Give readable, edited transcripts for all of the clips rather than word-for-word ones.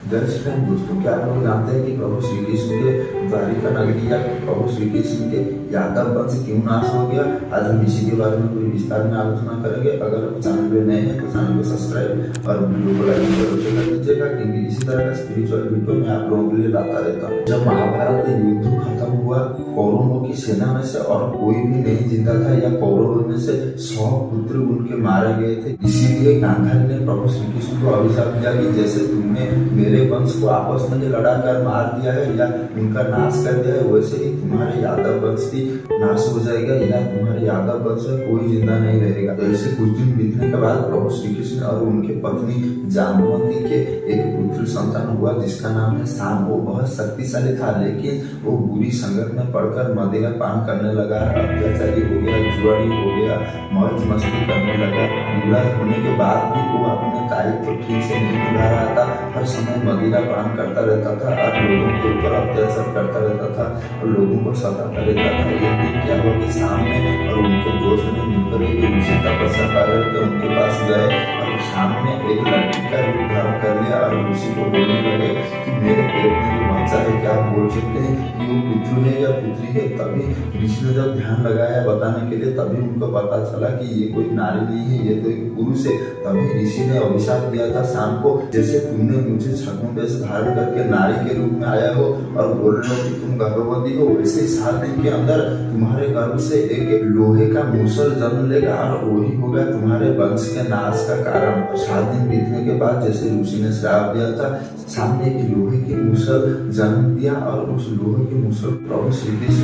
जय श्री राम दोस्तों, क्या आप लोग जानते हैं कि प्रभु श्री कृष्ण के द्वारिका नगरी या प्रभु श्री कृष्ण के यादव वंश क्यों नाश हो गया? आज हम इसी के बारे में पूरी विस्तार में आलोचना करेंगे। अगर आप चैनल पे नए हैं तो चैनल को सब्सक्राइब और वीडियो को लाइक जरूर से कर दीजिएगा, क्योंकि इसी तरह का स्पिरिचुअल वीडियो मैं आप लोगों के लिए लाता रहता हूँ। जब महाभारत का युद्ध खत्म हुआ, कौरवों की सेना में से और कोई भी नहीं जिंदा था या कौरवों में से 100 पुत्र उनके मारे गए थे। इसीलिए गांधारी ने प्रभु श्री कृष्ण को अभिशाप दिया कि जैसे तुमने मेरे वंश को आपस में लड़ा कर मार दिया है या उनका नाश कर दिया है, वैसे ही तुम्हारे यादव वंश भी नाश हो जाएगा या तुम्हारे यादव वंश में कोई जिंदा नहीं रहेगा। तो ऐसे कुछ दिन बीतने के बाद प्रभु श्री कृष्ण और उनके पत्नी जाम्बवती के एक पुत्र संतान हुआ जिसका नाम है शाम। वो बहुत शक्तिशाली था, लेकिन वो बुरी संगत में पड़कर मदिरा पान करने लगा, अत्याचारी हो गया, जुआरी हो गया, मौज मस्ती करने लगा। विवाह होने के बाद भी वो अपने दायित्व तो ठीक से नहीं निभा रहा था। हर समय मदिरा पान करता रहता था और लोगों के ऊपर अत्याचार करता रहता था और लोगों को सताता रहता था। एक दिन क्या हुआ कि शाम ने और उनके दोस्त ने मिलकर एक ऋषि तपस्या कर रहे थे, उनके पास गए और सामने एक लड़की का रूप धारण कर लिया और ऋषि को बोलने लगे कि मेरे पेट में जो बच्चा है, क्या आप बोल सकते हैं कि वो पुत्र है या पुत्री है? तभी ऋषि ने जब ध्यान लगाया बताने के लिए, तभी उनको पता चला कि ये कोई नारी नहीं है, ये तो एक पुरुष है। तभी ऋषि ने अभिशाप दिया था शाम को, जैसे तुमने मुझे छद्म वेश धारण करके नारी के रूप में आया हो और बोल रहे हो कि तुम गर्भवती हो, वैसे 7 दिन के अंदर तुम्हारे गर्भ से एक लोहे का मूसल जन्म लेगा और वही होगा तुम्हारे वंश के नाश का कारण। 7 दिन बीतने के बाद जैसे ऋषि ने श्राप दिया था, सामने एक लोहे की मूसल जन्म दिया और उस लोहे की मूसल प्रभु श्री कृष्ण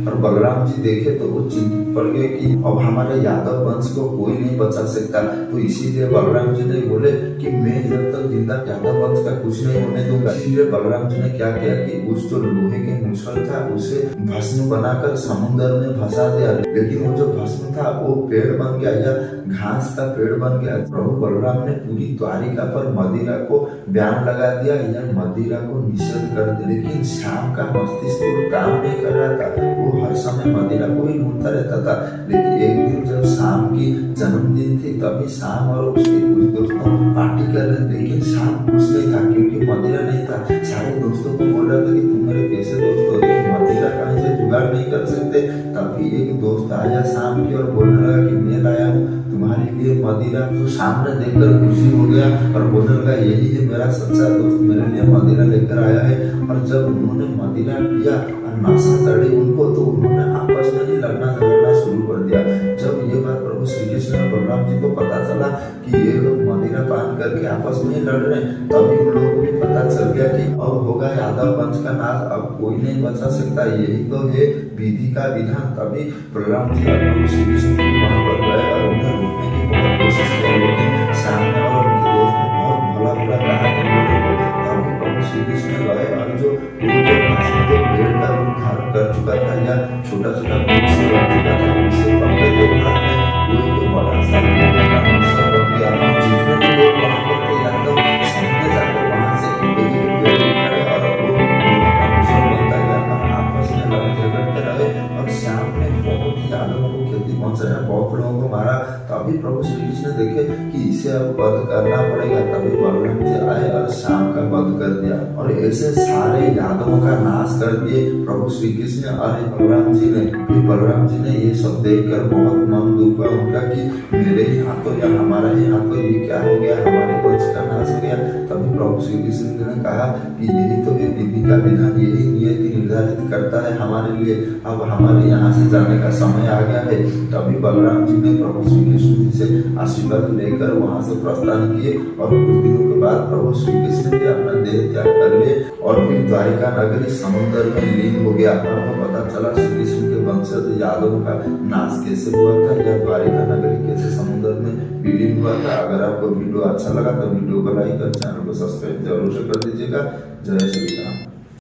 और बलराम जी देखे तो वो चिंतित पड़ गए कि अब हमारे यादव वंश को कोई नहीं बचा सकता। तो इसीलिए बलराम जी ने बोले कि मैं जब तक जिंदा यादव वंश का कुछ नहीं होने दूंगा। इसीलिए बलराम जी ने क्या किया कि उस जो लोहे के मूसल था उसे भस्म बनाकर समुद्र में फंसा दिया, लेकिन वो जो भस्म था वो पेड़ बन गया या घास का पेड़ बन गया। प्रभु बलराम ने पूरी द्वारिका पर मदिरा को बैन लगा दिया या मदिरा को निषेध कर दिया, लेकिन शाम का मस्तिष्क काम नहीं कर रहा था। वो हर समय मदिरा को ही ढूंढता रहता था। लेकिन एक दिन जब शाम की जन्मदिन थी, तभी शाम और उसके कुछ दोस्तों पार्टी कर रहे थे, लेकिन शाम खुश नहीं था क्योंकि मदिरा नहीं था। सारे दोस्तों को बोल रहा था कि तुम मेरे कैसे दोस्त हो, मदिरा कहीं से जुगाड़ नहीं कर सकते। तभी एक दोस्त आया शाम की और बोलने लगा कि मैं लाया हूँ तुम्हारे लिए मदिरा। तो शाम ने देखकर खुशी हो गया और बोलने लगा यही है मेरा सच्चा दोस्त, मेरे लिए मदिरा लेकर आया है। और जब उन्होंने मदिरा पिया और नशा चढ़ी उनको, तो उन्होंने आपस में ही लड़ना झगड़ना शुरू कर दिया। जब ये बात प्रभु श्री कृष्ण और बलराम जी को पता चला कि ये लोग मदिरा पान करके आपस में ही लड़ रहे हैं, तभी उन लोगों को भी पता चल गया कि अब होगा यादव वंश का नाश, अब कोई नहीं बचा सकता, यही तो है विधि का विधान। तभी बलराम जी और प्रभु श्री कृष्ण वहां पर गए और उन्हें रोकने की बहुत कोशिश की, लेकिन सामने और उनके दोस्त ने बहुत भला बुरा कहा कि तभी प्रभु श्री कृष्ण गए और जो पेड़ का रूप धारण कर चुका था या छोटा छोटा बन चुका था, उसे पकड़ के हाथ में कोई के बड़ा सा बन गया। जितने भी लोग वहां पर थे यादव सामने जाकर वहां से पेड़ उखाड़े और वो बनता गया, आपस में लड़ झगड़ते रहे और शाम में बहुत ही यादवों को क्षति पहुंच रहा है, बहुत लोगों को मारा। तभी प्रभु श्री कृष्ण देखे कि इसे अब वध करना पड़ेगा, तभी बलराम जी आए और शाम का वध कर दिया और ऐसे सारे यादवों का नाश कर दिए प्रभु श्री कृष्ण और बलराम जी ने। फिर बलराम जी ने ये सब देखकर बहुत मन दुख हुआ उनका कि मेरे ही हाथों या हमारा ही हाथों ये क्या हो गया, हमारे वंश का नाश हो गया। तभी प्रभु श्री कृष्ण ने कहा कि यही तो है विधि का विधान, यही नियति निर्धारित करता है हमारे लिए, अब हमारे यहाँ से जाने का समय आ गया है। तभी बलराम जी ने प्रभु श्री कृष्ण जी से आशीर्वाद लेकर वहां से प्रस्थान किए और कुछ दिनों के बाद प्रभु श्री कृष्ण जी अपना देह त्याग कर लिए और फिर द्वारिका नगरी समुद्र में लीन हो गया। आपको पता चला श्री कृष्ण के वंशज यादवों का नाश कैसे हुआ था या द्वारिका नगरी कैसे समुद्र में विलीन हुआ था। अगर आपको वीडियो अच्छा लगा तो वीडियो को लाइक और चैनल को सब्सक्राइब जरूर से कर दीजिएगा। जय श्री राम।